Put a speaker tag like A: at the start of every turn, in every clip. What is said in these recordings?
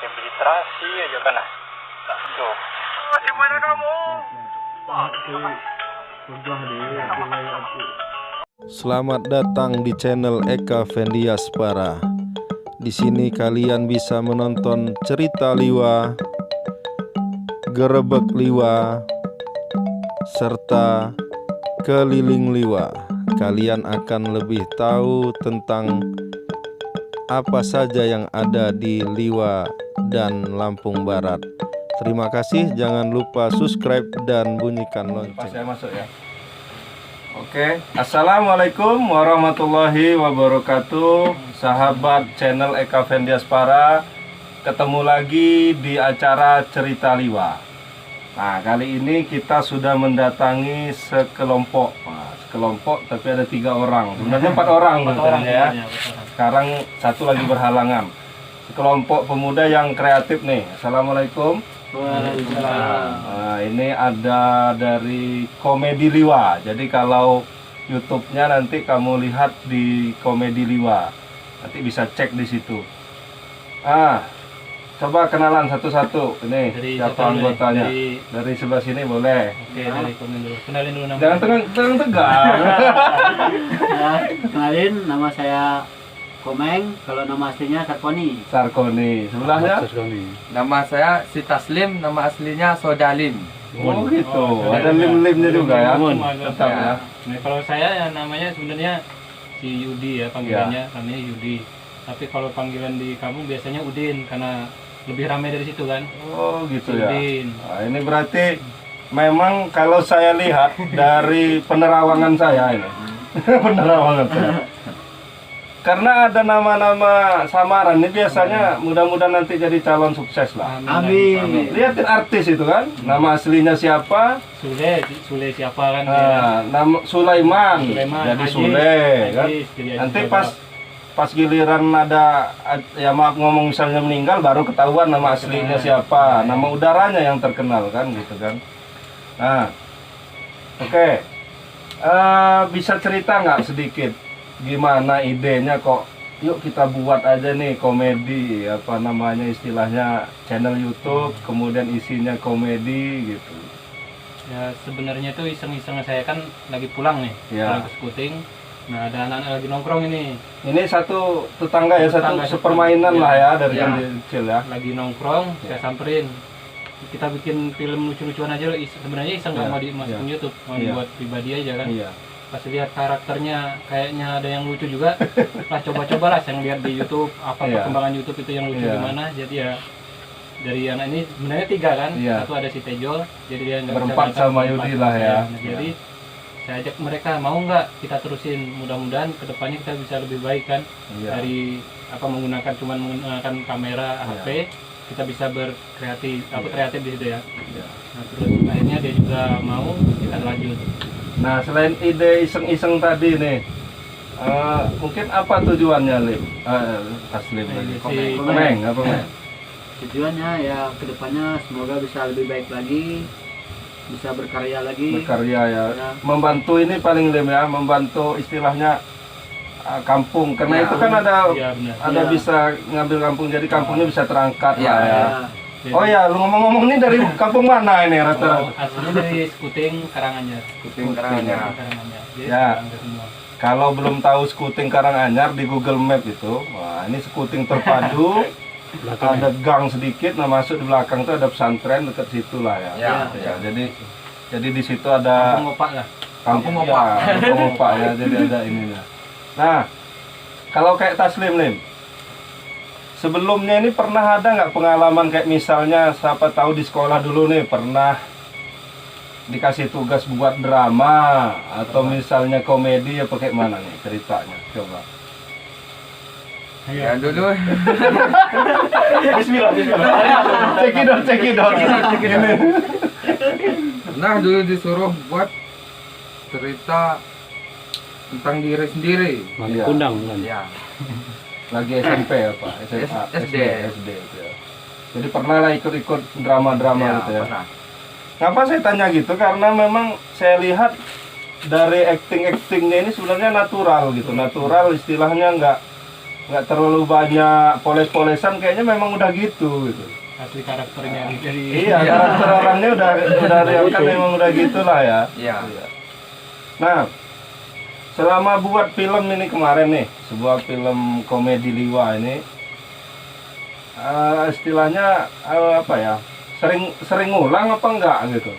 A: Registrasi aja kan ah. Tuh. Di mana kamu?
B: Selamat datang di channel Eka Fendiaspara. Di sini kalian bisa menonton cerita liwa, gerebek liwa, serta keliling liwa. Kalian akan lebih tahu tentang apa saja yang ada di Liwa dan Lampung Barat. Terima kasih, jangan lupa subscribe dan bunyikan lonceng.
C: Pas saya masuk ya. Oke, assalamualaikum warahmatullahi wabarakatuh, sahabat channel Eka Fendiaspara. Ketemu lagi di acara Cerita Liwa. Nah, kali ini kita sudah mendatangi sekelompok. Nah, sekelompok tapi ada 3 orang. Sebenarnya 4 orang sebenarnya ya. Sekarang satu lagi berhalangan. Sekelompok pemuda yang kreatif nih. Assalamualaikum.
D: Waalaikumsalam.
C: Nah, ini ada dari Komedi Liwa. Jadi kalau YouTube-nya nanti kamu lihat di Komedi Liwa. Nanti bisa cek di situ. Coba kenalan satu-satu. Ini
D: Dari
C: siapa
D: siapa dulu nih?
C: anggotanya? Dari sebelah sini boleh.
D: Oke, dari komen dulu. Kenalin dulu nama.
C: Jangan tegang.
E: Kenalin, nama saya Komeng, kalau nama aslinya Sarkoni.
C: Sarkoni. Sebelahnya?
F: Nama saya si Taslim, nama aslinya Sodalim.
C: Oh gitu.
D: Oh,
C: Ada lim-limnya juga ya.
D: Mun.
C: Tetap ya.
D: Nah, kalau saya ya namanya sebenarnya si Yudi ya panggilannya, namanya Yudi. Tapi kalau panggilan di kamu biasanya Udin karena lebih ramai dari situ kan.
C: Oh gitu ya.
D: Udin.
C: Nah, ini berarti memang kalau saya lihat dari penerawangan saya ini. Penerawangan saya. Karena ada nama-nama samaran ini biasanya mudah-mudahan nanti jadi calon sukses lah.
E: Amin.
C: Lihatin artis itu kan, nama aslinya siapa?
D: Sule siapa kan dia?
C: Nah, nama Sulaiman.
D: Sulaiman,
C: Jadi
D: Haji.
C: Sule kan.
D: Haji, jadi Haji
C: Nanti
D: Sulaiman.
C: pas giliran ada ya maaf ngomong misalnya meninggal baru ketahuan nama aslinya siapa, nama udaranya yang terkenal kan gitu kan. Nah, oke. Bisa cerita nggak sedikit gimana idenya kok yuk kita buat aja nih komedi apa namanya istilahnya channel YouTube kemudian isinya komedi gitu.
D: Ya sebenarnya tuh iseng-iseng saya kan lagi pulang nih,
C: Ya.
D: pulang ke Skuting. Nah ada anak-anak lagi nongkrong ini,
C: Ini satu tetangga ya, satu
D: Tetangga,
C: sepermainan
D: ya.
C: lah ya dari
D: Ya.
C: yang kecil ya.
D: lagi nongkrong,
C: Ya.
D: saya samperin. Kita bikin film lucu-lucuan aja, sebenarnya iseng nggak
C: Ya.
D: mau dimasukin
C: Ya.
D: YouTube, mau
C: Ya.
D: dibuat pribadi aja kan.
C: Iya.
D: Pas lihat karakternya kayaknya ada yang lucu juga, lah coba-coba lah saya lihat di YouTube apa
C: Iya.
D: perkembangan YouTube itu yang lucu
C: Iya.
D: gimana. Jadi ya dari anak ini sebenarnya 3 kan,
C: Iya.
D: satu ada si Tejo, jadi dia nggak bisa
C: Berempat
D: datang,
C: sama
D: berempat
C: Yudi
D: sama
C: lah
D: saya.
C: ya.
D: Nah, jadi saya ajak mereka, mau nggak kita terusin, mudah-mudahan kedepannya kita bisa lebih baik kan.
C: Iya.
D: Dari apa cuman menggunakan kamera
C: Iya.
D: HP, kita bisa berkreatif kreatif di situ ya.
C: Iya.
D: Nah, terus akhirnya dia juga mau, kita lanjut.
C: Nah, selain ide iseng-iseng tadi nih, mungkin apa tujuannya Lim? Taslim lagi.
D: Si
C: Komeng, apa Komeng?
E: Tujuannya ya kedepannya semoga bisa lebih baik lagi, bisa berkarya lagi.
C: Berkarya ya.
E: Ya.
C: Membantu ini paling Lim ya, membantu istilahnya kampung. Karena
F: Ya.
C: itu kan ada
D: Iya benar.
C: ada
E: Ya.
C: bisa ngambil kampung, jadi kampungnya bisa terangkat
F: Ya,
C: lah ya.
E: Ya.
D: Jadi-
C: Oh ya, lu ngomong-ngomong ini dari kampung mana ini
D: Oh,
C: rata-rata?
D: aslinya dari Skuting Karanganyar.
F: Kuting Karanganyar.
D: Karanganyar. Jadi
C: Ya.
D: hampir semua.
C: Kalau belum tahu Skuting Karanganyar di Google Map itu, wah ini Skuting terpadu. Ada gang sedikit, nah masuk di belakang tuh ada pesantren dekat situ lah ya.
F: Ya,
C: Ya, jadi di situ ada
D: Kampung Opak lah.
C: kampung
F: Kampung
C: opak, kampung opak ya. Jadi ada ininya. Nah, kalau kayak Taslim Lim, sebelumnya ini pernah ada nggak pengalaman kayak misalnya siapa tahu di sekolah dulu nih pernah dikasih tugas buat drama atau misalnya komedi apa kayak mana nih ceritanya? Coba.
F: Ya dulu
C: Bismillah, bismillah. Cekidot.
F: nah dulu disuruh buat cerita tentang diri sendiri.
C: Iya.
F: Ya.
C: Lagi SMP apa? SMA,
F: SD.
C: SD itu ya. Jadi pernah lah ikut-ikut drama-drama gitu ya.
F: Pernah.
C: Kenapa saya tanya gitu? Karena memang saya lihat dari acting-actingnya ini sebenarnya natural gitu. Natural istilahnya nggak terlalu banyak poles-polesan, kayaknya memang udah gitu.
D: Asli karakternya dari
C: Iya, karakter orangnya udah diangkat memang udah gitulah ya.
F: Iya.
C: Nah, selama buat film ini kemarin nih, sebuah film komedi Liwa ini, istilahnya apa ya? Sering ngulang apa enggak gitu?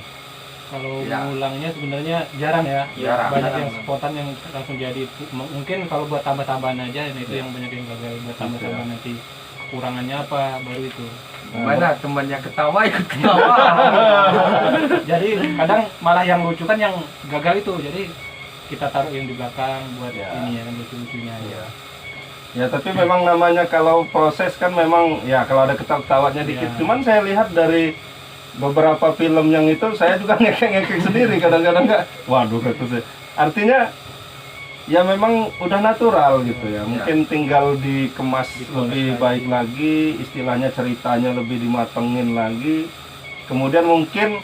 D: Kalau
F: Ya.
D: ngulangnya sebenarnya jarang ya.
F: Jarang,
D: Banyak
F: jarang.
D: yang spontan yang langsung jadi. Mungkin kalau buat tambah-tambahan aja, nah itu yang banyak yang gagal. Buat tambah-tambahan nanti kekurangannya apa baru itu.
F: Mana temannya ketawa ikut ketawa.
D: Jadi kadang malah yang lucu kan yang gagal itu. Jadi kita taruh yang di belakang buat
C: Ya.
D: ini ya kan lucu-lucunya aja.
C: Ya tapi memang namanya kalau proses kan memang ya kalau ada ketawa-ketawanya dikit.
D: Ya.
C: Cuman saya lihat dari beberapa film yang itu saya juga ngekek-ngekek sendiri kadang-kadang nggak. Waduh gitu. Artinya ya memang udah natural gitu ya. Mungkin tinggal dikemas lebih baik lagi, istilahnya ceritanya lebih dimatengin lagi. Kemudian mungkin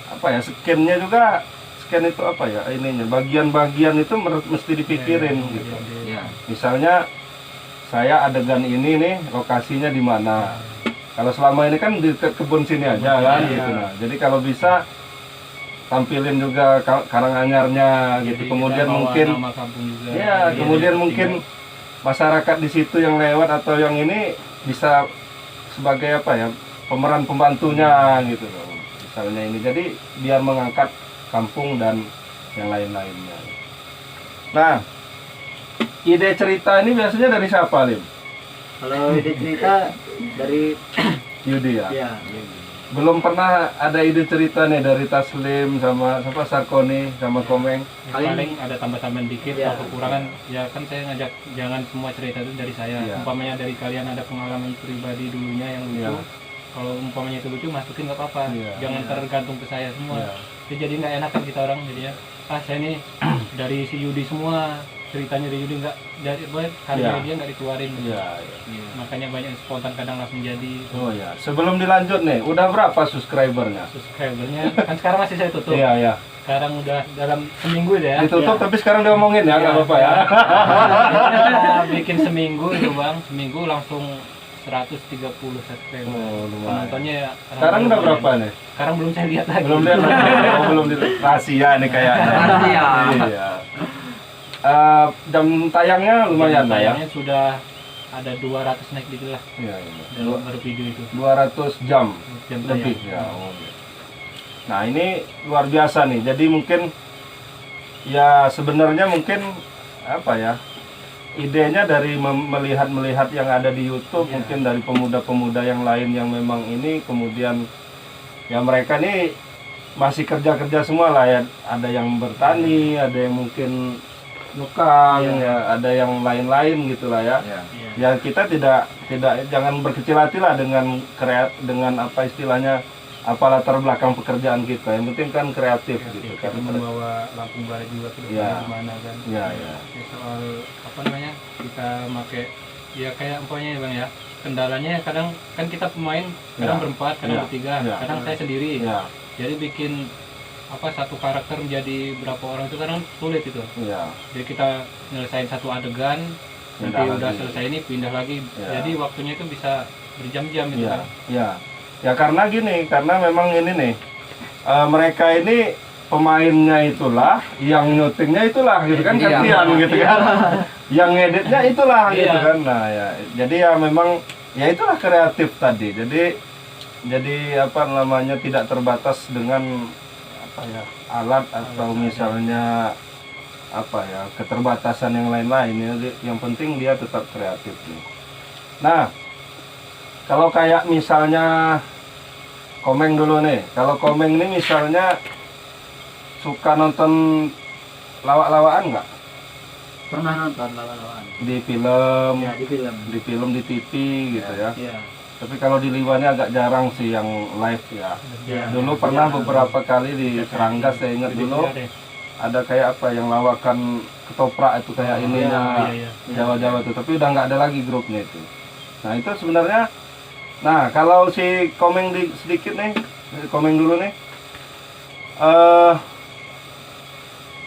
C: apa ya, scan-nya juga, scan itu apa ya ininya, bagian-bagian itu mesti dipikirin gitu.
F: Iya.
C: Misalnya saya adegan ini nih, lokasinya di mana. Kalau selama ini kan di kebun sini aja kan
D: Iya.
C: gitu. Nah, jadi kalau bisa tampilin juga Karanganyarnya gitu.
D: Jadi
C: Kemudian
D: kita bawa
C: mungkin
D: nama kampung juga.
C: ya,
D: Jadi
C: kemudian
D: ada
C: mungkin masyarakat di situ yang lewat atau yang ini bisa sebagai apa ya, pemeran pembantunya gitu loh. Misalnya ini. Jadi biar mengangkat kampung dan yang lain-lainnya. Nah, ide cerita ini biasanya dari siapa, Lim?
E: Kalau ide cerita dari
C: Yudi ya?
E: ya
C: Belum pernah ada ide cerita nih dari Taslim sama siapa, Sarkoni sama Komeng.
D: paling ada tambah-tambahan dikit
E: Iya.
D: atau kekurangan ya kan saya ngajak jangan semua cerita itu dari saya.
C: Iya.
D: Umpamanya dari kalian ada pengalaman pribadi dulunya yang lucu.
C: Iya.
D: Kalau umpamanya itu lucu masukin nggak apa-apa.
C: Iya.
D: Jangan tergantung ke saya semua.
C: Iya.
D: Jadi nggak enak kan kita orang jadinya. Saya ini dari si Yudi semua ceritanya dari Yudi nggak dari karya
C: Iya.
D: dia nggak dikeluarin.
C: Iya.
D: Makanya banyak yang spontan kadang langsung jadi.
C: Oh ya, sebelum dilanjut nih, udah berapa subscribernya?
D: Subscribernya kan sekarang masih saya tutup.
C: Iya, iya.
D: Sekarang udah dalam seminggu ya.
C: Ditutup tapi sekarang diomongin ya, nggak apa-apa ya.
D: Kita bikin seminggu itu bang, seminggu langsung 130 subscriber.
C: Oh, lumayan.
D: Penontonnya ya,
C: Sekarang udah berapa nih?
D: Sekarang belum saya lihat lagi.
C: Belum lihat. Oh, belum di rahasia nih kayaknya.
F: Rahasia.
C: Iya. Jam tayangnya lumayan lah ya.
D: Tayangnya sudah ada 200 naik dikit lah
C: Iya, iya.
D: dalam baru video itu.
C: 200 jam
D: Jam
C: lebih
D: tayang.
C: ya. Oh, iya. Nah, ini luar biasa nih. Jadi mungkin ya sebenarnya mungkin apa ya? Idenya dari melihat yang ada di YouTube,
D: Iya.
C: mungkin dari pemuda-pemuda yang lain yang memang ini, kemudian ya mereka nih masih kerja-kerja semua lah ya. Ada yang bertani, ada yang mungkin nukang,
D: Iya.
C: ya, ada yang lain-lain gitulah ya.
F: Iya.
D: Iya.
C: Ya kita tidak jangan berkecil hati lah dengan dengan apa istilahnya, apa latar belakang pekerjaan kita. Yang penting kan kreatif gitu kan.
D: Kita membawa Lampung Barat juga ke depan
C: Iya.
D: gimana kan.
C: Ya, ya.
D: Ya, soal apa namanya kita pakai ya kayak umpamanya ya bang ya, kendalanya kadang kan kita pemain kadang
C: Ya.
D: berempat, kadang
C: Ya.
D: bertiga,
C: Ya.
D: kadang saya sendiri.
C: Ya,
D: Jadi bikin apa satu karakter menjadi berapa orang itu kadang sulit itu.
C: ya.
D: Jadi kita nyelesain satu adegan, nanti
C: Pindah
D: udah
C: lagi.
D: selesai ini pindah lagi.
C: Ya.
D: Jadi waktunya itu bisa berjam-jam itu
C: Ya,
D: kan.
C: ya. Ya karena gini, karena memang ini nih, mereka ini pemainnya itulah, yang nyutingnya itulah gitu kan,
F: Iya.
C: gantian gitu kan. Yang ngeditnya itulah gitu
D: Iya.
C: kan. Nah, ya. Jadi ya memang ya itulah kreatif tadi. Jadi apa namanya, tidak terbatas dengan apa ya, alat atau misalnya apa ya, keterbatasan yang lain-lain. Yang penting dia tetap kreatif nih. Nah, kalau kayak misalnya Komeng dulu nih. Kalau Komeng nih misalnya suka nonton lawak-lawakan nggak?
E: pernah nonton lawan-lawan
C: Di film,
E: ya di film.
C: di TV gitu ya.
E: Ya.
C: Tapi kalau di Liwanya agak jarang sih yang live ya.
E: Ya.
C: Dulu pernah beberapa kali di Serangga, saya ingat dulu ada kayak apa yang lawakan ketoprak itu kayak ininya
D: Iya, iya.
C: Jawa-Jawa tuh, tapi udah nggak ada lagi grupnya itu. Nah itu sebenarnya, nah kalau si Komeng sedikit nih, Komeng dulu nih,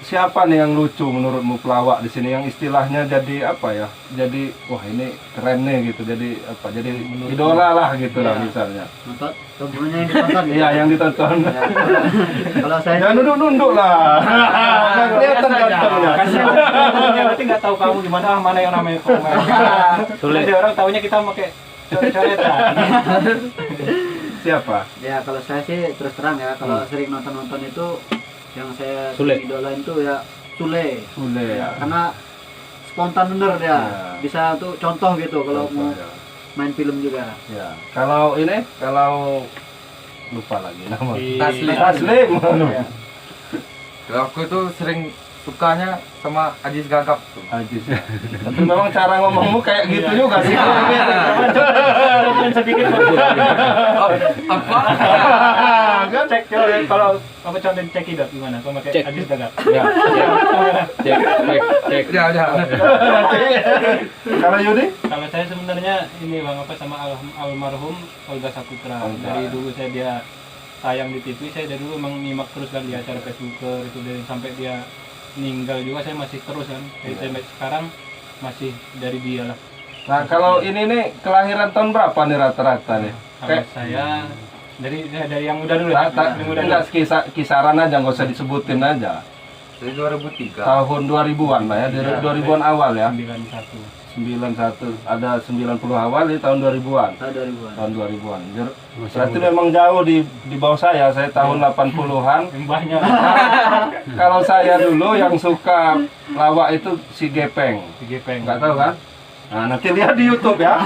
C: siapa nih yang lucu menurutmu pelawak di sini yang istilahnya jadi apa ya? Jadi wah ini keren nih gitu. Jadi apa? Jadi idola lah gitu lah misalnya.
E: Nonton, tentunya yang ditonton.
C: Iya, yang ditonton.
E: Ya, kalau saya
C: Jangan nunduk-nunduk lah. Nggak kelihatan gantengnya.
D: Kasihan berarti nggak tahu kamu gimana mana yang namanya komen. Sulit. Ada orang taunya kita pakai coret-coretan.
C: Siapa?
E: ya kalau saya sih terus terang ya, kalau sering nonton itu yang saya
D: Sule.
E: idolain tuh ya Sule.
C: Sule ya.
E: Karena spontan bener dia.
C: Ya.
E: Bisa tuh contoh gitu kalau mau
C: Ya.
E: main film juga.
C: Ya. Kalau ini, kalau lupa lagi nama.
F: Taslim.
C: Taslim.
F: Aku tuh sering sukanya sama Ajis Gagap tuh.
C: Ajis. Tapi memang cara ngomongmu kayak gitu juga sih.
D: Sedikit
F: Oh, apa?
C: Kan?
D: cek coba kalau apa contoh cekidot gimana? Kalau pakai Adis Gagap.
C: Ya.
F: Cek. Ya.
C: Kalau Yudi?
D: Kalau saya sebenarnya ini bang apa sama almarhum Olga Saputra.
C: Olga.
D: Dari dulu saya dia tayang di TV, saya dari dulu emang nyimak terus kan di acara Facebooker itu, dari sampai dia meninggal juga saya masih terus kan. Jadi sampai sekarang masih dari dia lah.
C: Nah, kalau ini nih kelahiran tahun berapa nih rata-rata nih?
D: Kalau saya dari yang muda dulu ya. Yang muda dulu.
C: Enggak kisaran aja, nggak usah disebutin aja.
F: Dari 2003.
C: Tahun 2000-an lah ya, dari 2000-an awal ya.
D: 91.
C: 91, ada 90 awal di tahun 2000-an.
E: Tahun 2000-an.
C: Tahun 2000-an. Berarti memang jauh di bawah saya tahun 80-an.
D: Mbahnya.
C: Kalau saya dulu yang suka lawak itu si Gepeng.
D: Si Gepeng.
C: Nggak tahu kan? Nah, nanti lihat di YouTube ya.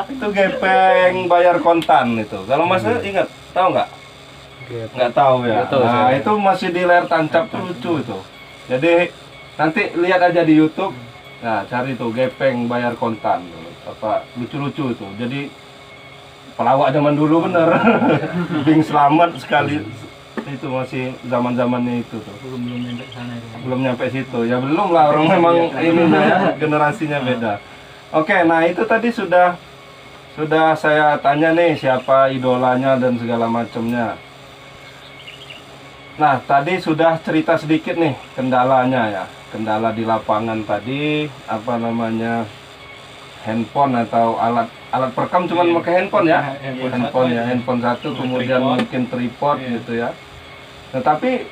C: Itu Gepeng bayar kontan itu. Kalau Mas ingat, tahu nggak? Nggak tahu ya. Nah, itu masih di layar tancap tuh lucu itu. Jadi nanti lihat aja di YouTube. Nah, cari tuh Gepeng bayar kontan. Apa lucu-lucu itu. Jadi pelawak zaman dulu bener. Bing selamat sekali. Itu masih zaman-zamannya itu tuh.
D: belum nyampe sana itu.
C: Belum nyampe situ. Ya belum lah, orang memang ini ya, generasinya beda. Oke, nah itu tadi sudah saya tanya nih siapa idolanya dan segala macamnya. Nah, tadi sudah cerita sedikit nih kendalanya ya. Kendala di lapangan tadi apa namanya? Handphone atau alat perekam cuman pakai handphone ya. Handphone ya, handphone satu, kemudian mungkin tripod gitu ya. Nah, tapi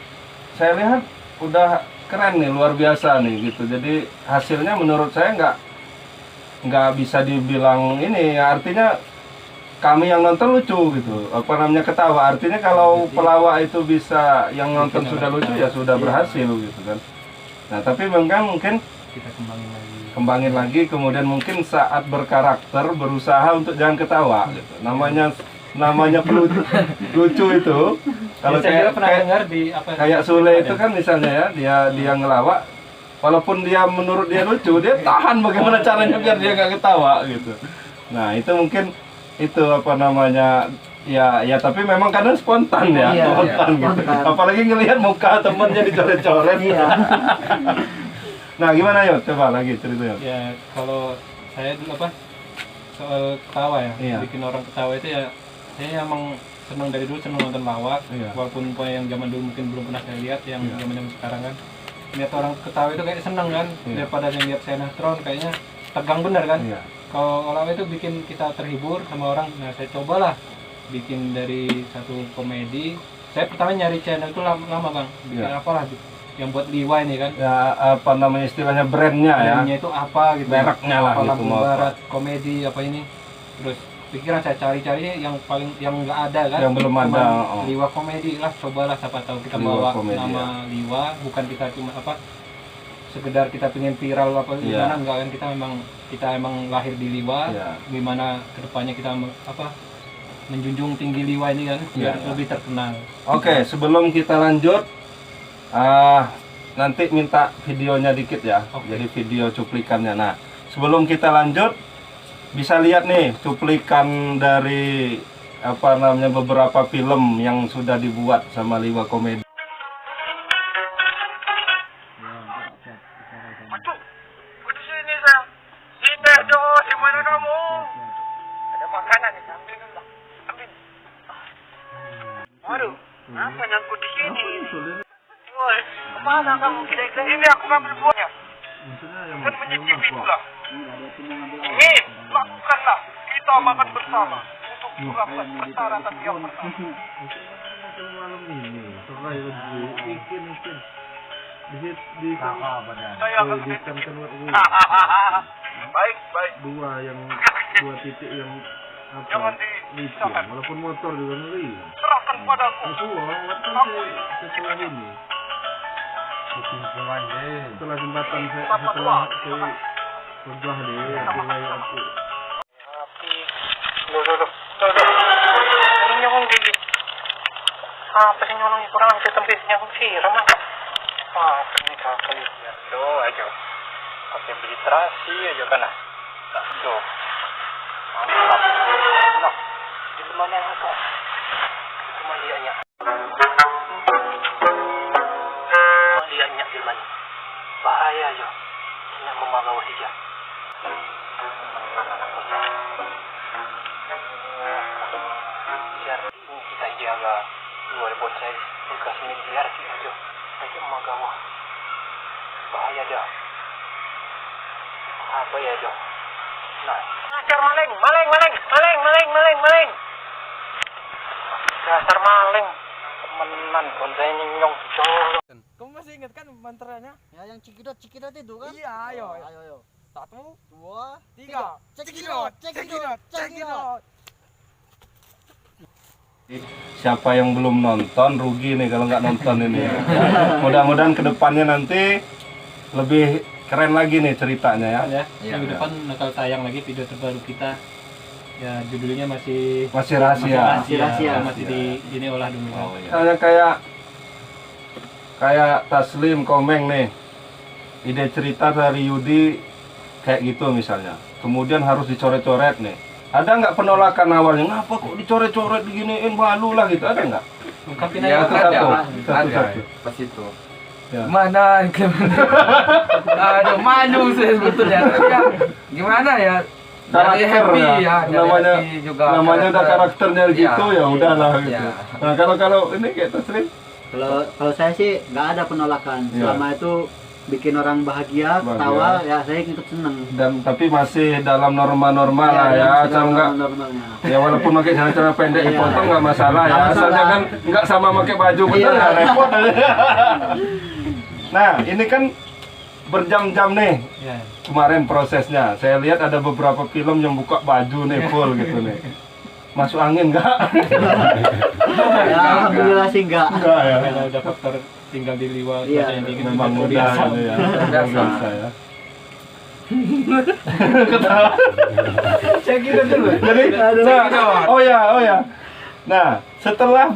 C: saya lihat udah keren nih, luar biasa nih gitu. Jadi hasilnya menurut saya nggak bisa dibilang ini ya, artinya kami yang nonton lucu gitu, apa namanya ketawa. Artinya kalau pelawak itu bisa yang nonton sudah lucu ya sudah berhasil gitu kan. Nah tapi mungkin
D: Kita
C: kembangin lagi, kemudian mungkin saat berkarakter berusaha untuk jangan ketawa gitu. Namanya lucu itu. Kalau
D: saya pernah dengar di apa?
C: kayak Sule itu kan misalnya ya, dia ngelawak, walaupun dia menurut dia lucu, dia tahan bagaimana caranya biar dia nggak ketawa gitu. Nah itu mungkin itu apa namanya ya tapi memang kadang spontan ya,
E: Iya,
C: spontan gitu. Apalagi ngelihat muka temennya dicoret-coret.
E: Iya.
C: Nah gimana Yot? Coba lagi cerita Yot.
D: Ya kalau saya dulu apa soal ketawa ya,
C: Iya.
D: bikin orang ketawa itu ya saya emang senang dari dulu, senang nonton lawak.
C: Iya.
D: Walaupun yang zaman dulu mungkin belum pernah saya lihat, yang
C: Iya.
D: zaman sekarang kan lihat orang ketawa itu kayak senang kan,
C: Iya.
D: daripada yang lihat sinetron kayaknya tegang bener kan.
C: Iya.
D: Kalau lawak itu bikin kita terhibur sama orang. Nah saya cobalah bikin dari satu komedi. Saya pertama nyari channel itu lama bang, bikin
C: Iya.
D: apalah yang buat liwa ini kan.
C: Ya apa namanya istilahnya brandnya ya.
D: Brandnya itu apa gitu,
C: Mereknya lah
D: apa
C: gitu,
D: Lampung
C: mau apa.
D: Barat komedi apa ini. Terus pikiran saya cari-cari yang nggak ada kan,
C: Yang belum
D: Cuman
C: ada, oh.
D: Liwa komedi lah, cobalah siapa tahu kita
C: Liwa
D: bawa
C: komedi,
D: nama Liwa, bukan kita cuma apa sekedar kita pengen viral apa
C: Iya.
D: gimana, enggak kan, kita emang lahir di Liwa.
C: Iya.
D: Gimana kedepannya kita apa menjunjung tinggi Liwa ini kan biar
C: Iya.
D: lebih terkenal.
C: Oke, sebelum kita lanjut, nanti minta videonya dikit ya.
D: Oke.
C: Jadi video cuplikannya. Nah, sebelum kita lanjut, bisa lihat nih cuplikan dari apa namanya beberapa film yang sudah dibuat sama Liwa Komedi.
A: Aduh, di sini sayang. Sini dong, di mana kamu? Ada makanan nih, ambil dulu lah. Ambil. Aduh, apa nyangkut di sini? Woi, mana kamu? Ini aku ngambil buahnya. Dan menyicipi pula. Ini lakukanlah. Kita makan bersama untuk melakukan persyaratan yang pertama. Saya akan baik.
B: Dua titik yang
A: Jangan
B: lithium, walaupun motor juga ngeri.
A: serahkan padaku.
B: Setelah ini, setelah jembatan setelah sebelah deh, aku
A: Ini nyolong gigi. Apa sih nyolong kurang sistem bisnya siram ah. Wah, ini kakak ya. Aja. Pakai filtrasi aja kan ah. Tuh. Mantap. Nah, di mana itu? Cuma dianya. Gimana? Bahaya aja. Ini memagawa saja. Biar ini kita jaga luar bonsai bekas miliar aja. Tapi memagawa. Bahaya dah. Apa ya aja? Nah, dasar maling. Dasar maling. Temenan bonsai nyong colok.
F: Kamu masih ingat kan mantranya?
E: Ya yang cekidot itu kan?
F: Iya, ayo.
E: Ayo.
F: 1,
E: 2,
F: 3. Cekidot.
C: Siapa yang belum nonton rugi nih kalau nggak nonton ini. Ya, mudah-mudahan kedepannya nanti lebih keren lagi nih ceritanya ya.
D: Minggu depan bakal tayang lagi video terbaru kita. Ya judulnya masih
C: Rahasia.
D: masih di ini olah dulu.
C: Misalnya kayak Taslim Komeng nih, ide cerita dari Yudi kayak gitu misalnya, kemudian harus dicoret-coret nih, ada nggak penolakan awalnya, ngapa kok dicoret-coret diginiin, malu lah gitu, ada nggak?
D: Ungkapin
F: Ya,
D: aja.
F: ada. Pas itu.
C: Ya.
F: Mana? Aduh, malu saya sebetulnya. Tapi ya, gimana ya? Dari
C: Karakter
F: happy
C: ya,
F: dari
C: namanya
F: happy juga
C: udah karakternya gitu ya, udahlah gitu.
F: Ya.
C: Nah kalau ini kayak Taslim,
E: Kalau saya sih nggak ada penolakan.
C: Iya.
E: Selama itu bikin orang bahagia, ketawa, ya saya ikut seneng.
C: dan tapi masih dalam norma-norma lah ya, asal nggak
E: normalnya.
C: ya walaupun pakai celana pendek
E: Iya.
C: dipotong nggak masalah ya,
E: Nggak
C: asalnya
E: masalah.
C: kan nggak sama pakai baju bener
E: Iya.
C: nggak repot. Nah ini kan berjam-jam nih
D: Ya.
C: kemarin prosesnya, saya lihat ada beberapa film yang buka baju nih full gitu nih, masuk angin nggak?
E: Ya, alhamdulillah sih enggak.
C: Enggak ya,
D: Karena udah faktor tinggal di luar
E: Iya.
D: cuaca yang dingin
C: memang
D: udah
C: mudah
D: biasa.
C: gitu ya,
F: Biasa.
C: biasa ya. Ketawa.
F: Saya kira dulu.
C: Jadi, nah, oh ya. Nah, setelah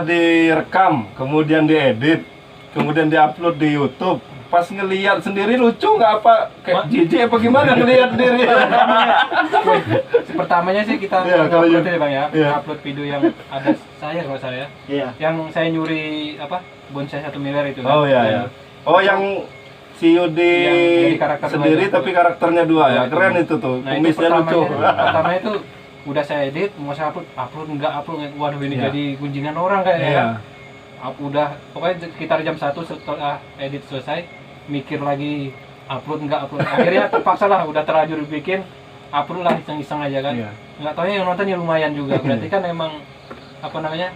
C: direkam, kemudian diedit, kemudian diupload di YouTube, pas ngelihat sendiri lucu nggak apa kayak jijik apa gimana ngelihat diri?
D: Pertamanya sih kita
C: Iya, kalau
D: upload
C: you-
D: ya Bang ya,
C: iya.
D: upload video yang ada saya kalau saya,
E: Iya.
D: yang saya nyuri apa bonsai 1 miliar itu.
C: Oh
D: kan.
C: ya. Oh yang si Yudi
D: Yang jadi karakter
C: sendiri
D: dua,
C: tapi karakternya dua ya,
D: Iya,
C: keren
D: itu.
C: itu tuh,
D: Nah itu
C: kumisnya lucu.
D: pertamanya itu udah saya edit, mau saya upload nggak upload, waduh ini
C: Iya.
D: jadi gunjingan orang kayaknya.
C: Iya.
D: Kan? Udah pokoknya sekitar jam 1 setelah edit selesai, mikir lagi upload nggak upload. Akhirnya terpaksa lah, udah terlanjur bikin, upload lah iseng-iseng aja kan.
C: Iya.
D: Nggak taunya yang nonton ya lumayan juga. Berarti kan emang apa namanya?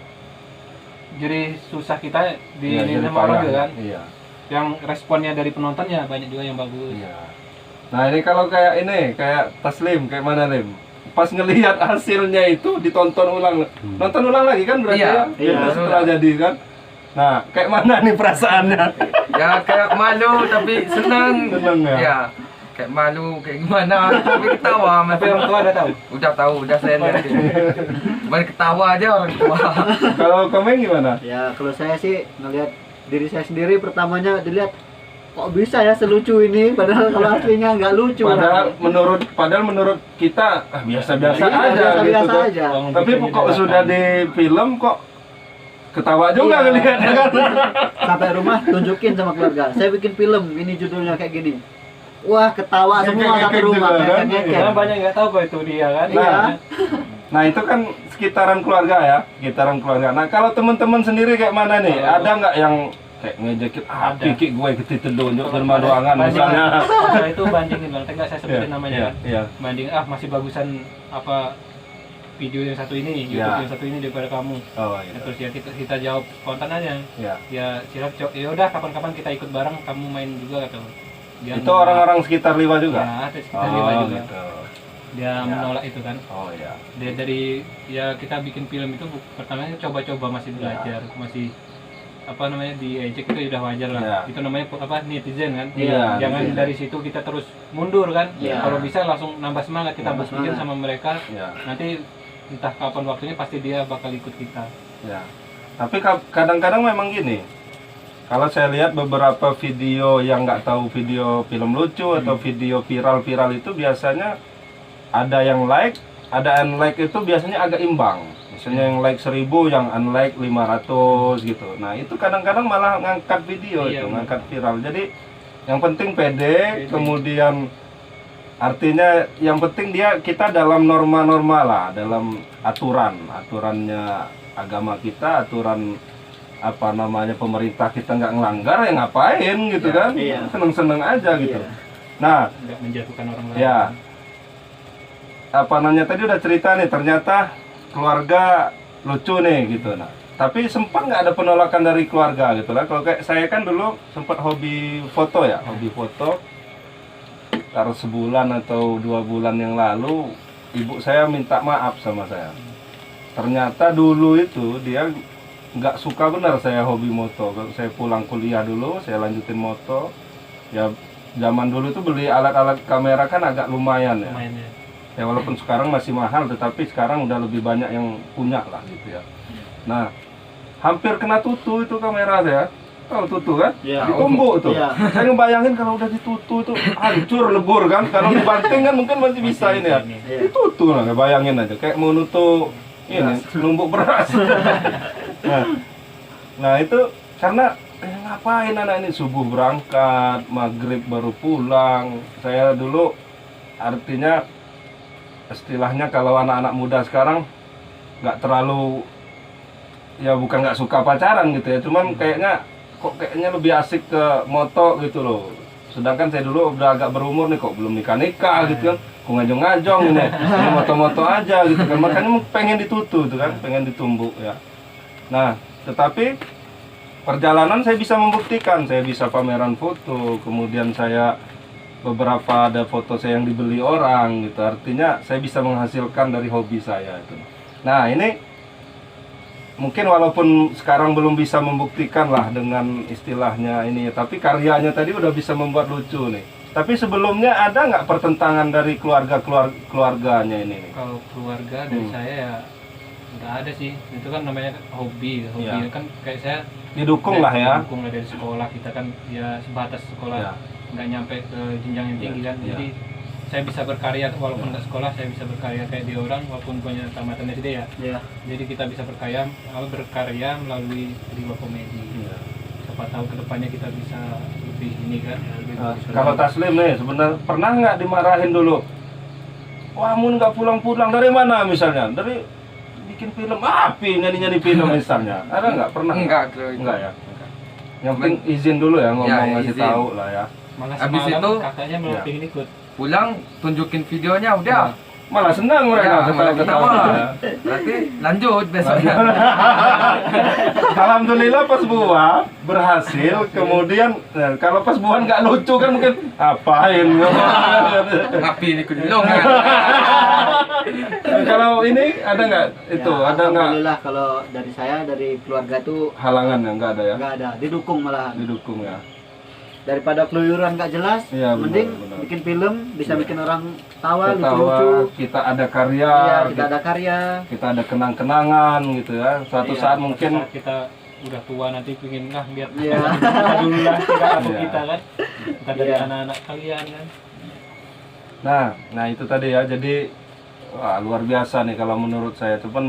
D: Jadi susah kita di
C: Iya,
D: ini
C: jadi
D: sama orang
C: payah.
D: juga kan.
C: Iya.
D: Yang responnya dari penontonnya banyak juga yang bagus.
C: Iya. Nah ini kalau kayak Taslim, kayak mana Lim? Pas ngelihat hasilnya itu ditonton ulang, nonton ulang lagi kan berarti
F: Iya,
C: ya?
F: iya,
C: Itu setelah
F: ulang.
C: jadi kan? Nah, kayak mana nih perasaannya?
F: Ya kayak malu tapi senang.
C: Senang ya?
F: Ya. Kayak malu, kayak gimana, tapi ketawa.
D: Tapi orang tua udah tahu.
F: Udah tahu, udah saya lihat. Cuman ketawa aja orang tua.
C: Kalau Komeng gimana?
E: Ya kalau saya sih ngelihat diri saya sendiri, pertamanya dilihat kok bisa ya selucu ini, padahal kalau aslinya nggak lucu.
C: Padahal menurut kita biasa-biasa
E: Iya,
C: aja
E: biasa-biasa
C: gitu tuh.
E: aja.
C: Tapi kok sudah di film kok ketawa juga
E: Iya.
C: ngelihatnya kan?
E: Sampai rumah tunjukin sama keluarga, saya bikin film ini judulnya kayak gini. Wah ketawa semua
C: Ngekek-ngekek
E: satu rumah,
C: juga, kan?
E: ngekek-ngekek.
D: Karena banyak nggak tahu kok itu dia kan.
E: Iya.
C: Nah itu kan sekitaran keluarga ya, sekitaran keluarga. Nah kalau teman-teman sendiri kayak mana nih? Ada nggak yang kayak ngejekin pikir gue gitu tunjuk derma doangan misalnya?
D: Nah, itu bandingin bang, enggak saya sebutin namanya kan.
C: Iya.
D: Banding masih bagusan apa video yang satu ini, YouTube yang satu ini daripada kamu.
C: Oh iya.
D: Terus ya kita jawab spontan aja.
C: Iya.
D: Ya siap ya udah kapan-kapan kita ikut bareng, kamu main juga atau
C: itu orang-orang sekitar Liwa juga?
D: Ya, ada sekitar Liwa juga.
C: Gitu.
D: Dia menolak itu kan.
C: Oh iya.
D: Dia dari ya kita bikin film itu pertamanya coba-coba masih belajar, masih apa namanya diejek itu udah wajar lah. Itu namanya apa netizen kan. Jangan dari situ kita terus mundur kan. Kalau bisa langsung nambah semangat, kita buktiin sama mereka. Nanti entah kapan waktunya pasti dia bakal ikut kita.
C: Ya. Tapi kadang-kadang memang gini. Kalau saya lihat beberapa video yang nggak tahu video film lucu atau video viral-viral itu biasanya ada yang like, ada unlike itu biasanya agak imbang. Misalnya yang like 1000, yang unlike 500 gitu. Nah itu kadang-kadang malah ngangkat video itu, ngangkat viral. Jadi yang penting pede, kemudian artinya yang penting kita dalam norma-norma lah, dalam aturannya agama kita, aturan apa namanya pemerintah kita nggak ngelanggar ya ngapain gitu kan, seneng-seneng aja gitu. Nah
D: nggak menjatuhkan orang lain.
C: Ya apa namanya tadi udah cerita nih, ternyata keluarga lucu nih gitu. Nah tapi sempat nggak ada penolakan dari keluarga gitu lah. Kalau kayak saya kan dulu sempat hobi foto ya, hobi foto. Taruh sebulan atau 2 bulan yang lalu ibu saya minta maaf sama saya. Ternyata dulu itu dia nggak suka benar saya hobi moto. Kalau saya pulang kuliah dulu, saya lanjutin moto. Ya zaman dulu itu beli alat-alat kamera kan agak lumayan ya. Ya walaupun sekarang masih mahal, tetapi sekarang udah lebih banyak yang punya lah gitu ya. Nah, hampir kena tutu itu kamera saya. Tahu tutu kan? Ditumbuk itu. Saya ngebayangin kalau udah ditutu itu hancur lebur kan. Kalau dibanting kan mungkin masih bisa ini ya. Ditutu lah, ngebayangin aja kayak mau nutu ini numbuk beras. Nah itu karena ngapain anak ini subuh berangkat, maghrib baru pulang. Saya dulu artinya istilahnya kalau anak-anak muda sekarang nggak terlalu ya bukan nggak suka pacaran gitu ya, cuman kayaknya lebih asik ke moto gitu loh. Sedangkan saya dulu udah agak berumur nih kok belum nikah gitu kan, kok ngajong-ngajong ini moto-moto aja gitu kan, makanya pengen ditutu tuh kan, pengen ditumbuk ya. Nah tetapi perjalanan saya bisa membuktikan, saya bisa pameran foto, kemudian saya beberapa ada foto saya yang dibeli orang gitu, artinya saya bisa menghasilkan dari hobi saya itu. Nah ini mungkin walaupun sekarang belum bisa membuktikan lah dengan istilahnya ini, tapi karyanya tadi udah bisa membuat lucu nih. Tapi sebelumnya ada nggak pertentangan dari keluarganya ini?
D: Kalau keluarga dari saya ya nggak ada sih, itu kan namanya hobi kan kayak saya
C: didukung lah ya.
D: Didukung lah dari sekolah, kita kan ya sebatas sekolah, nggak nyampe ke jenjang yang tinggi kan. Jadi saya bisa berkarya walaupun nggak sekolah, saya bisa berkarya kayak dia orang walaupun punya tamatan SD ya. Jadi kita bisa berkarya melalui Liwa Komedi. Siapa tahu kedepannya kita bisa lebih ini kan. Lebih
C: kalau Taslim nih sebenarnya pernah nggak dimarahin dulu? Wah, mun nggak pulang-pulang dari mana misalnya? Dari bikin film nyanyi film misalnya. Ada nggak pernah?
F: Enggak
C: ya. Yang penting izin dulu ya ngomong, ngasih tahu lah ya.
D: Malah
F: habis itu
D: kakaknya malah pengen ikut.
F: Pulang tunjukin videonya udah.
C: Malah senang mereka ketawa.
F: Berarti lanjut besoknya.
C: Alhamdulillah pas buah berhasil. Kemudian kalau pas buah nggak lucu kan mungkin apain?
F: Ngapain ini kudilong?
C: Kalau ini ada nggak itu? Ada nggak?
E: Alhamdulillah kalau dari saya dari keluarga tuh
C: halangan ya nggak ada ya?
E: nggak ada, didukung malahan.
C: Didukung ya.
E: Daripada keluyuran nggak jelas, mending bikin film bisa bikin orang tawa, lucu-lucu.
C: Kita ada karya,
E: kita ada karya,
C: kita ada kenang-kenangan gitu ya. Suatu saat mungkin
D: kita udah tua nanti pengen lihat kita dulu lah kita kan. Kita dari anak-anak kalian kan.
C: Nah itu tadi ya. Jadi luar biasa nih kalau menurut saya. Cuman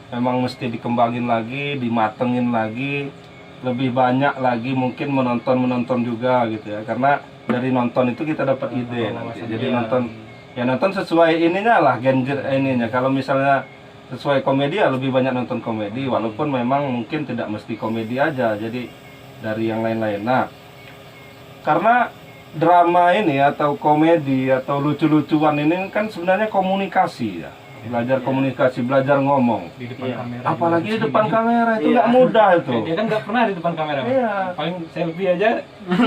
C: memang mesti dikembangin lagi, dimatengin lagi. Lebih banyak lagi mungkin menonton juga gitu ya, karena dari nonton itu kita dapat ide nanti. Jadi ya nonton sesuai ininya lah, genre ininya. Kalau misalnya sesuai komedi ya lebih banyak nonton komedi, walaupun memang mungkin tidak mesti komedi aja, jadi dari yang lain-lain. Nah, karena drama ini atau komedi atau lucu-lucuan ini kan sebenarnya komunikasi ya, belajar komunikasi, belajar ngomong,
D: Di depan kamera.
C: apalagi di
D: juga.
C: depan kamera itu nggak mudah itu.
D: Dia kan nggak pernah di depan kamera.
C: Iya.
D: Paling selfie aja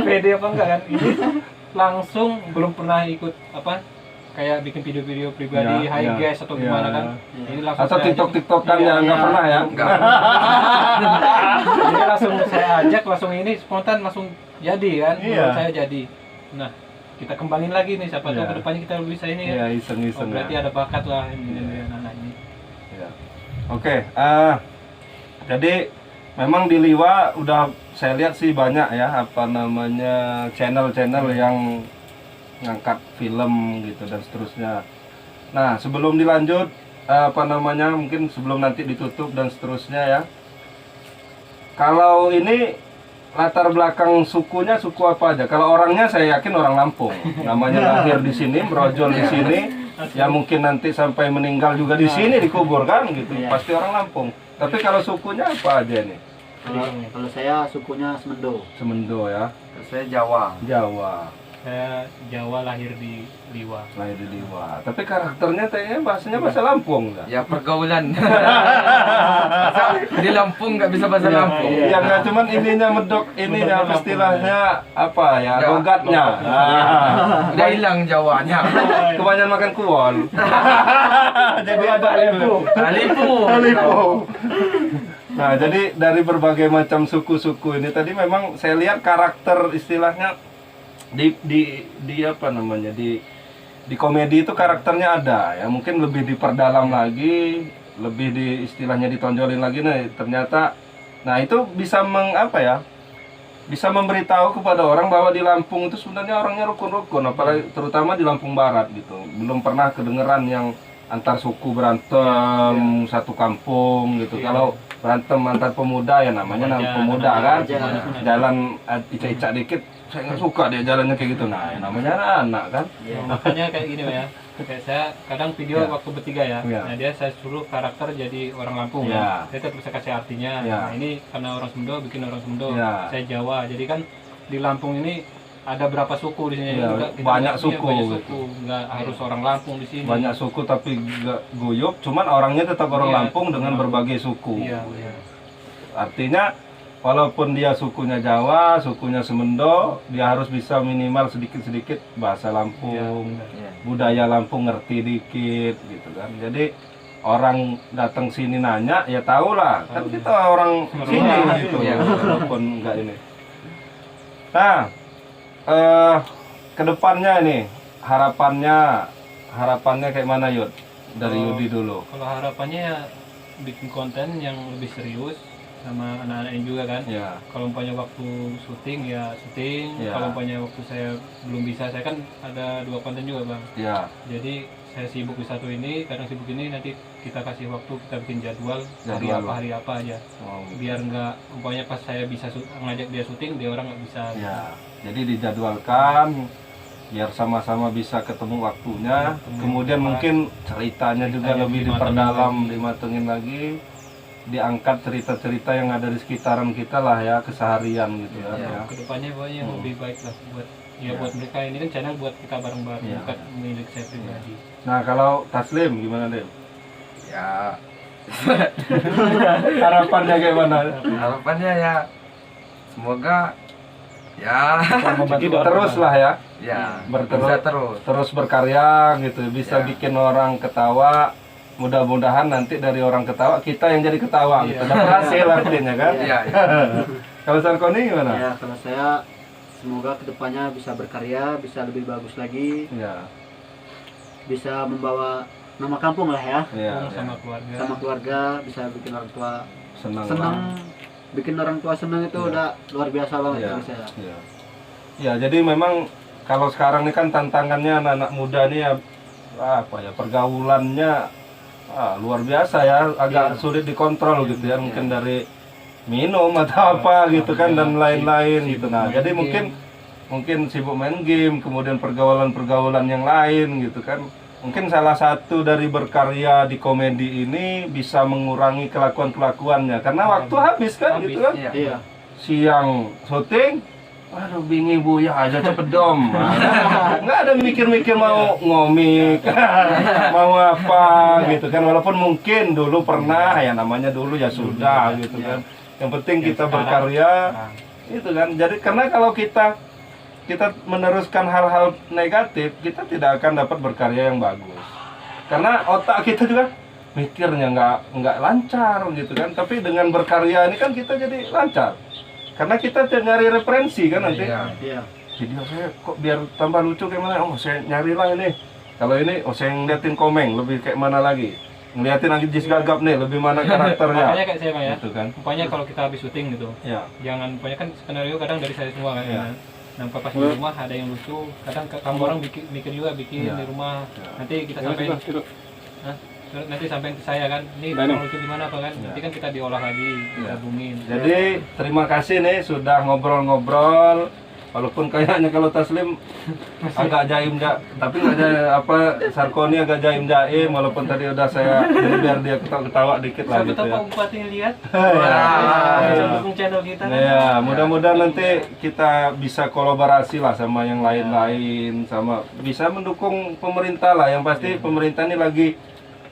D: pede apa enggak kan. Ini langsung belum pernah ikut apa kayak bikin video-video pribadi,
C: Ya,
D: hi
C: ya.
D: guys atau
C: Ya,
D: gimana kan.
C: ya.
D: Ini langsung
C: Atau
D: saya ajak.
C: TikTok-TikTokan
D: Iya,
C: ya nggak
D: iya.
C: pernah ya?
F: Enggak.
D: Jadi langsung saya ajak, langsung ini spontan langsung jadi kan.
C: Iya.
D: Menurut saya jadi. Nah, kita kembangin lagi nih, siapa tahu
C: Iya.
D: kedepannya kita lebih bisa ini
C: Iya,
D: ya.
C: iseng-iseng.
D: Oh, berarti
C: ya.
D: ada bakat lah ini anak-anak ini.
C: Ya. Oke, jadi memang di Liwa udah saya lihat sih banyak ya apa namanya channel-channel yang ngangkat film gitu dan seterusnya. Nah, sebelum dilanjut apa namanya mungkin sebelum nanti ditutup dan seterusnya ya. Kalau ini latar belakang sukunya suku apa aja? Kalau orangnya saya yakin orang Lampung. Namanya lahir di sini, merojol di sini. Ya mungkin nanti sampai meninggal juga di sini dikubur kan gitu.
E: Iya.
C: Pasti orang Lampung. Tapi kalau sukunya apa aja nih?
E: Kalau saya sukunya Semendo.
C: Semendo ya,
F: Saya Jawa.
C: Jawa,
D: Saya Jawa lahir di Liwa.
C: lahir di Liwa. Tapi karakternya kayaknya bahasanya bahasa Lampung ya.
F: Ya pergaulan. Masa di Lampung nggak bisa bahasa Lampung.
C: Iya nggak cuman ininya medok ininya istilahnya apa ya
F: Ya,
C: logatnya.
F: Udah hilang Jawanya.
C: Kebanyakan makan kuol. Jadi ada itu.
F: Alipu.
C: Nah, jadi dari berbagai macam suku-suku ini tadi memang saya lihat karakter istilahnya di apa namanya di komedi itu karakternya ada ya, mungkin lebih diperdalam lagi, lebih di istilahnya ditonjolin lagi. Nah, ternyata nah itu bisa bisa memberitahu kepada orang bahwa di Lampung itu sebenarnya orangnya rukun-rukun, apalagi terutama di Lampung Barat gitu. Belum pernah kedengeran yang antar suku berantem satu kampung gitu. Kalau berantem antar pemuda ya namanya pemuda kan. Jalan icak-icak dikit, saya nggak suka dia jalannya kayak gitu. Nah, yang namanya anak kan.
D: Makanya kayak gini ya. Kayak saya kadang video
C: Ya.
D: waktu bertiga ya.
C: Ya.
D: Nah, dia saya suruh karakter jadi orang Lampung
C: Ya.
D: ya. Saya tetap bisa kasih artinya.
C: Ya.
D: Nah, ini karena orang Sunda bikin orang Sunda.
C: Ya.
D: Saya Jawa. Jadi kan di Lampung ini ada berapa suku di sini?
C: Ya,
D: Kita
C: banyak
D: punya
C: suku.
D: banyak suku. Nggak harus orang Lampung di sini.
C: Banyak suku tapi nggak guyup, cuman orangnya tetap orang
D: Iya,
C: Lampung dengan berbagai suku.
D: Iya, iya.
C: Artinya walaupun dia sukunya Jawa, sukunya Semendo, dia harus bisa minimal sedikit-sedikit bahasa Lampung, budaya Lampung ngerti dikit gitu kan. Jadi orang datang sini nanya ya tahu lah, kan kita orang sini gitu, walaupun enggak ini. Nah, kedepannya ini harapannya kayak mana Yud? Dari Yudi dulu.
D: Kalau harapannya ya bikin konten yang lebih serius sama anak-anak ini juga kan.
C: Ya,
D: Kalau umpamanya waktu syuting ya syuting.
C: Ya.
D: Kalau umpamanya waktu saya belum bisa, saya kan ada 2 konten juga bang.
C: ya,
D: Jadi saya sibuk di satu ini, kadang sibuk ini, nanti kita kasih waktu, kita bikin jadwal hari apa aja.
C: oh,
D: Biar nggak umpamanya pas saya bisa ngajak dia syuting, dia orang nggak bisa.
C: ya. Jadi dijadwalkan biar sama-sama bisa ketemu waktunya. Kemudian mungkin ceritanya juga
D: Ceritanya
C: lebih
D: dimatengin
C: diperdalam,
D: lagi.
C: dimatengin lagi, diangkat cerita-cerita yang ada di sekitaran kita lah ya, keseharian gitu ya.
D: Ya,
C: ya.
D: kedepannya pokoknya yang lebih baik lah buat buat mereka. Ini kan channel buat kita bareng-bareng,
C: Ya.
D: bukan milik saya pribadi.
C: Nah, kalau Taslim gimana deh?
F: Ya
C: Harapannya gimana?
F: harapannya ya semoga ya
C: Terus lah ya,
F: bisa terus.
C: terus berkarya gitu, bisa
F: Ya.
C: bikin orang ketawa. Mudah-mudahan nanti dari orang ketawa kita yang jadi ketawa gitu. Dan berhasil artinya kan.
F: Iya, iya.
C: Kalau Sarkoni gimana?
E: Ya, kalau saya semoga kedepannya bisa berkarya, bisa lebih bagus lagi,
C: Ya,
E: bisa membawa nama kampung lah ya,
C: ya,
D: Sama keluarga.
E: sama keluarga, bisa bikin orang tua
C: senang.
E: senang, bikin orang tua senang itu
C: Ya.
E: udah luar biasa banget
C: Ya,
E: bagi saya.
C: ya. Ya, jadi memang kalau sekarang ini kan tantangannya anak-anak muda nih ya, apa ya, pergaulannya luar biasa ya, agak sulit dikontrol gitu ya, mungkin dari minum atau apa gitu kan dan lain-lain gitu. Nah, jadi mungkin mungkin sibuk main game, kemudian pergaulan-pergaulan yang lain gitu kan. Mungkin salah satu dari berkarya di komedi ini bisa mengurangi kelakuan-kelakuannya karena waktu habis kan gitu kan.
E: Iya.
C: Siang syuting, aduh bingi bu ya aja cepet dom. Nggak ada mikir-mikir mau ngomik, mau apa gitu kan. Walaupun mungkin dulu pernah ya namanya dulu ya sudah gitu kan. Yang penting kita berkarya itu kan. Jadi karena kalau kita meneruskan hal-hal negatif, kita tidak akan dapat berkarya yang bagus. Karena otak kita juga mikirnya nggak lancar gitu kan. Tapi dengan berkarya ini kan kita jadi lancar. Karena kita nyari referensi kan nanti.
E: Iya.
C: Video saya kok biar tambah lucu kayak mana? Oh saya nyarilah ini. Kalau ini saya ngeliatin Komeng lebih kayak mana lagi. Ngeliatin lagi Jis Gagap nih lebih mana karakternya.
D: Makanya kayak saya Bang ya.
C: Gitu kan.
D: Pokoknya kalau kita habis syuting gitu.
C: Ya.
D: Jangan pokoknya kan skenario kadang dari saya semua kan.
C: Iya.
D: Nampak pas di rumah ada yang lucu. Kadang kamu orang mikir juga bikin
C: Iya.
D: di rumah.
C: Iya.
D: Nanti kita sampai nanti sampai ke saya kan. Ini lucu gimana apa kan? Nanti kan kita diolah lagi,
C: Iya.
D: gabungin.
C: Jadi terima kasih nih sudah ngobrol-ngobrol. Walaupun kayaknya kalau Taslim agak jaim tapi nggak jaim apa Sarkoni agak jaim walaupun tadi udah saya jadi biar dia ketawa-ketawa dikit lah
D: Sampai
C: gitu
D: tahu
C: ya.
D: Pak Bupati lihat.
C: Ya.
D: Dukung channel kita.
C: Ya, mudah-mudahan nanti kita bisa kolaborasi lah sama yang lain-lain, sama bisa mendukung pemerintah lah. Yang pasti pemerintah ini lagi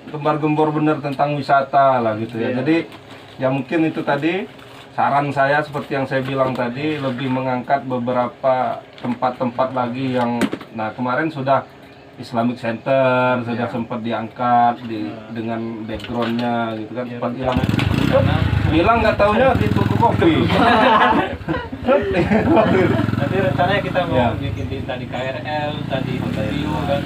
C: gembar-gembor bener tentang wisata lah gitu ya. Jadi ya mungkin itu tadi saran saya seperti yang saya bilang tadi, lebih mengangkat beberapa tempat-tempat lagi yang kemarin sudah Islamic Center sudah sempat diangkat dengan backgroundnya gitu kan, sempat hilang nggak taunya di toko kopi.
D: Nanti rencananya kita mau bikin di KRL, tadi View kan.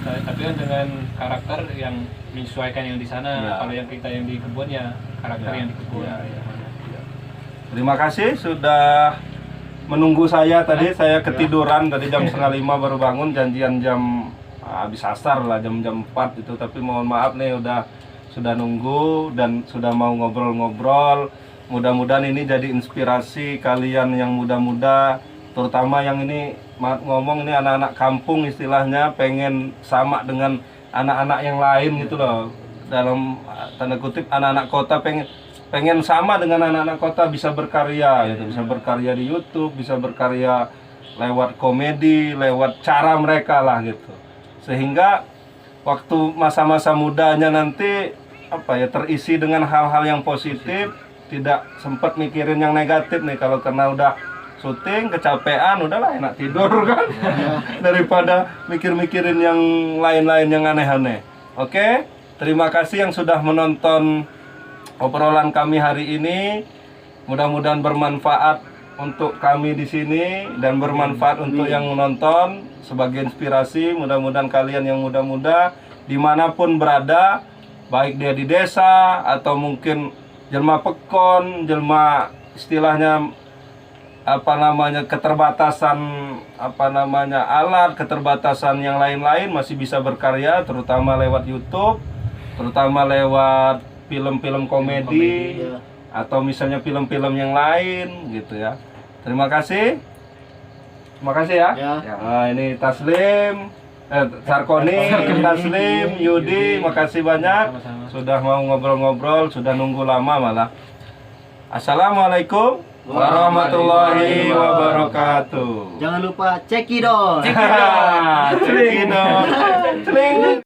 D: Tapi kan dengan karakter yang menyesuaikan yang di sana. Kalau yang kita yang di kebun ya karakter yang di kebun.
C: Terima kasih sudah menunggu saya tadi. Saya ketiduran tadi jam 4:30 baru bangun, janjian jam habis asar lah jam 4 itu. Tapi mohon maaf nih sudah nunggu dan sudah mau ngobrol-ngobrol. Mudah-mudahan ini jadi inspirasi kalian yang muda-muda, terutama yang ini ngomong ini anak-anak kampung istilahnya, pengen sama dengan anak-anak yang lain gitu loh. Dalam tanda kutip anak-anak kota pengen sama dengan anak-anak kota, bisa berkarya gitu, bisa berkarya di YouTube, bisa berkarya lewat komedi, lewat cara mereka lah gitu. Sehingga waktu masa-masa mudanya nanti terisi dengan hal-hal yang positif, tidak sempat mikirin yang negatif nih. Kalau karena udah syuting kecapean, udahlah enak tidur kan daripada mikir-mikirin yang lain-lain yang aneh-aneh. Oke, terima kasih yang sudah menonton obrolan kami hari ini. Mudah-mudahan bermanfaat untuk kami di sini dan bermanfaat untuk yang menonton sebagai inspirasi. Mudah-mudahan kalian yang muda-muda dimanapun berada, baik dia di desa atau mungkin jelma pekon, jelma istilahnya keterbatasan alat, keterbatasan yang lain-lain masih bisa berkarya, terutama lewat YouTube, terutama lewat film-film komedi atau misalnya film-film yang lain gitu ya. Terima kasih ya. Nah, ini Taslim, Sarkoni, Taslim, Yudi, makasih banyak sudah mau ngobrol-ngobrol, sudah nunggu lama malah. Assalamualaikum warahmatullahi wabarakatuh.
E: Jangan lupa cekidot.
C: Cekidot.